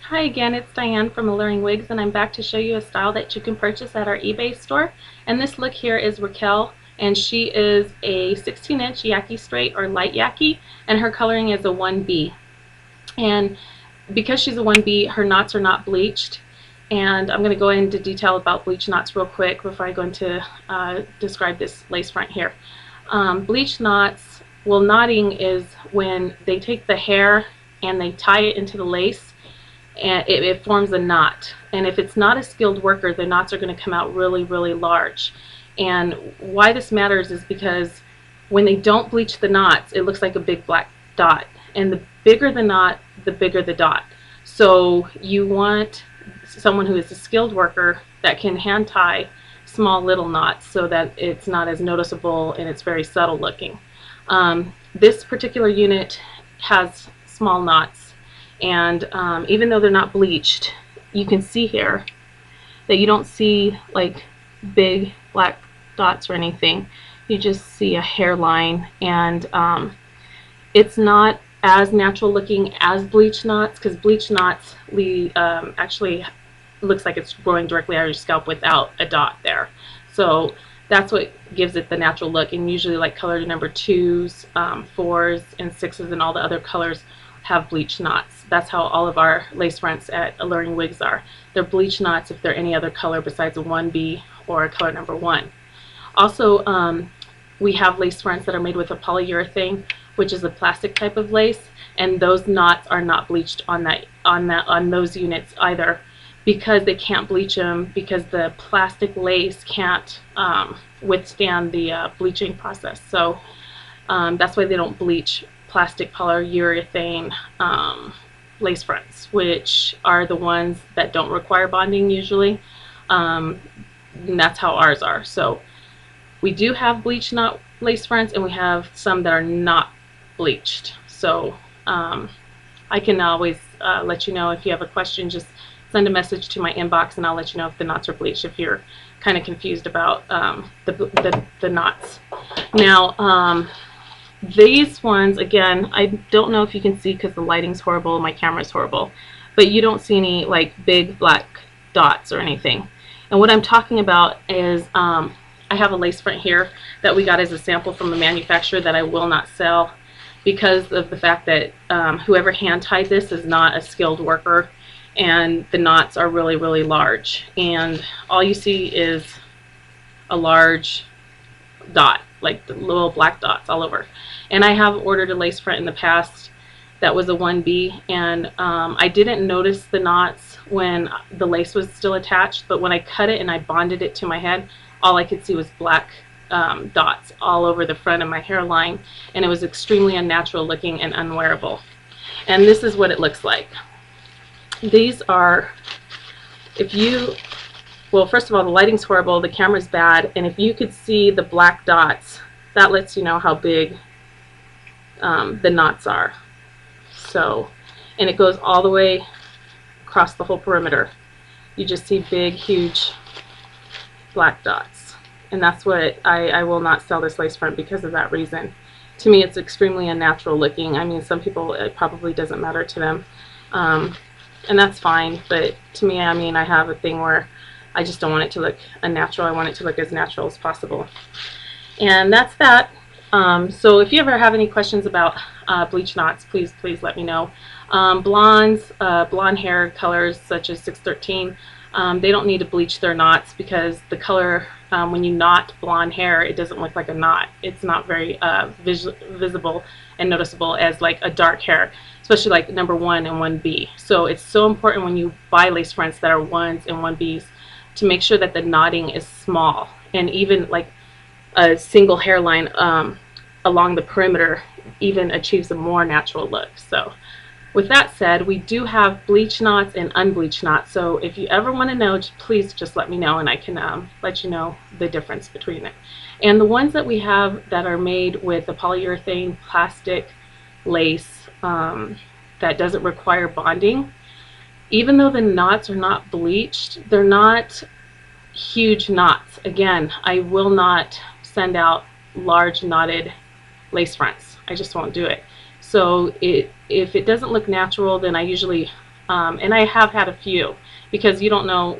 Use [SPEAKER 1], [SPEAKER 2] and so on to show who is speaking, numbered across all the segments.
[SPEAKER 1] Hi again, it's Diane from Alluring Wigs, and I'm back to show you a style that you can purchase at our eBay store. And this look here is Raquel, and she is a 16-inch Yaki straight or light Yaki, and her coloring is a 1B. And because she's a 1B, her knots are not bleached. And I'm going to go into detail about bleach knots real quick before I go into describe this lace front here. Bleach knots, well, knotting is when they take the hair and they tie it into the lace, and it forms a knot. And if it's not a skilled worker, the knots are going to come out really, really large. And why this matters is because when they don't bleach the knots, it looks like a big black dot. And the bigger the knot, the bigger the dot. So you want someone who is a skilled worker that can hand tie small little knots so that it's not as noticeable and it's very subtle looking. This particular unit has small knots. And even though they're not bleached, you can see here that you don't see like big black dots or anything. You just see a hairline, and it's not as natural looking as bleach knots, because bleach knots actually looks like it's growing directly out of your scalp without a dot there. So that's what gives it the natural look. And usually, like color number 2s, 4s, and 6s, and all the other colors have bleach knots. That's how all of our lace fronts at Alluring Wigs are. They're bleach knots if they're any other color besides a 1B or a color number 1. Also, we have lace fronts that are made with a polyurethane, which is a plastic type of lace, and those knots are not bleached on those units either, because they can't bleach them, because the plastic lace can't withstand the bleaching process. So that's why they don't bleach plastic polyurethane lace fronts, which are the ones that don't require bonding usually. And that's how ours are. So we do have bleach knot lace fronts, and we have some that are not bleached. So I can always let you know if you have a question. Just send a message to my inbox and I'll let you know if the knots are bleached, if you're kind of confused about the knots. Now, these ones, again, I don't know if you can see because the lighting's horrible, my camera's horrible, but you don't see any like big black dots or anything. And what I'm talking about is I have a lace front here that we got as a sample from a manufacturer that I will not sell, because of the fact that whoever hand tied this is not a skilled worker, and the knots are really, really large, and all you see is a large dot, like the little black dots all over. And I have ordered a lace front in the past that was a 1B, and I didn't notice the knots when the lace was still attached, but when I cut it and I bonded it to my head, all I could see was black dots all over the front of my hairline, and it was extremely unnatural looking and unwearable. And this is what it looks like. These are, well, first of all, the lighting's horrible, the camera's bad, and if you could see the black dots, that lets you know how big the knots are. So, and it goes all the way across the whole perimeter. You just see big, huge black dots. And that's what I will not sell this lace front because of that reason. To me, it's extremely unnatural looking. I mean, some people, it probably doesn't matter to them. And that's fine, but to me, I mean, I have a thing where I just don't want it to look unnatural. I want it to look as natural as possible. And that's that. So if you ever have any questions about bleach knots, please let me know. Blondes, blonde hair colors such as 613, they don't need to bleach their knots, because the color, when you knot blonde hair, it doesn't look like a knot. It's not very visible and noticeable as like a dark hair, especially like number 1 and 1B. So it's so important when you buy lace fronts that are 1s and 1Bs to make sure that the knotting is small, and even like a single hairline along the perimeter even achieves a more natural look. So with that said, we do have bleach knots and unbleached knots. So if you ever want to know, please just let me know, and I can let you know the difference between it. And the ones that we have that are made with a polyurethane plastic lace that doesn't require bonding, even though the knots are not bleached, they're not huge knots. Again, I will not send out large knotted lace fronts. I just won't do it. So if it doesn't look natural, then I usually And I have had a few, because you don't know,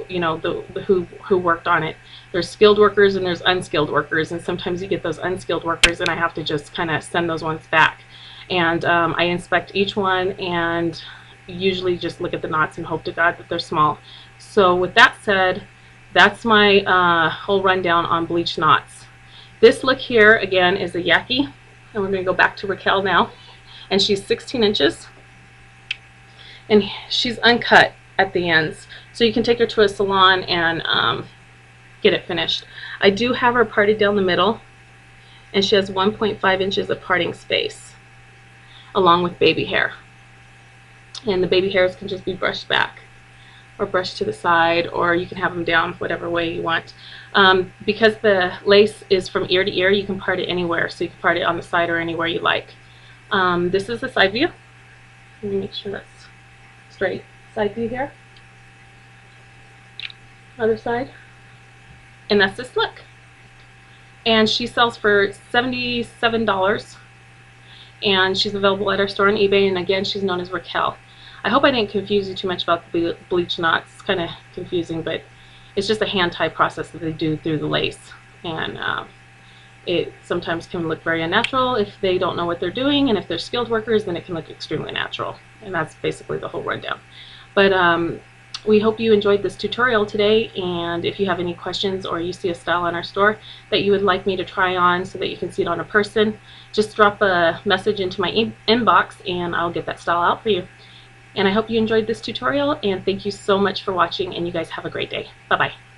[SPEAKER 1] who worked on it. There's skilled workers and there's unskilled workers, and sometimes you get those unskilled workers, and I have to just kind of send those ones back. And I inspect each one and usually just look at the knots and hope to God that they're small. So with that said, that's my whole rundown on bleach knots. This look here again is a Yaki, and we're going to go back to Raquel now, and she's 16 inches and she's uncut at the ends, so you can take her to a salon and get it finished. I do have her parted down the middle, and she has 1.5 inches of parting space along with baby hair, and the baby hairs can just be brushed back or brushed to the side, or you can have them down whatever way you want. Because the lace is from ear to ear, you can part it anywhere, so you can part it on the side or anywhere you like. This is the side view. Let me make sure that's straight. Side view here, other side, and that's this look. And she sells for $77, and she's available at our store on eBay, and again, she's known as Raquel. I hope I didn't confuse you too much about the bleach knots. It's kind of confusing, but it's just a hand tie process that they do through the lace, and it sometimes can look very unnatural if they don't know what they're doing, and if they're skilled workers, then it can look extremely natural, and that's basically the whole rundown. But we hope you enjoyed this tutorial today, and if you have any questions or you see a style on our store that you would like me to try on so that you can see it on a person, just drop a message into my inbox and I'll get that style out for you. And I hope you enjoyed this tutorial, and thank you so much for watching, and you guys have a great day. Bye-bye.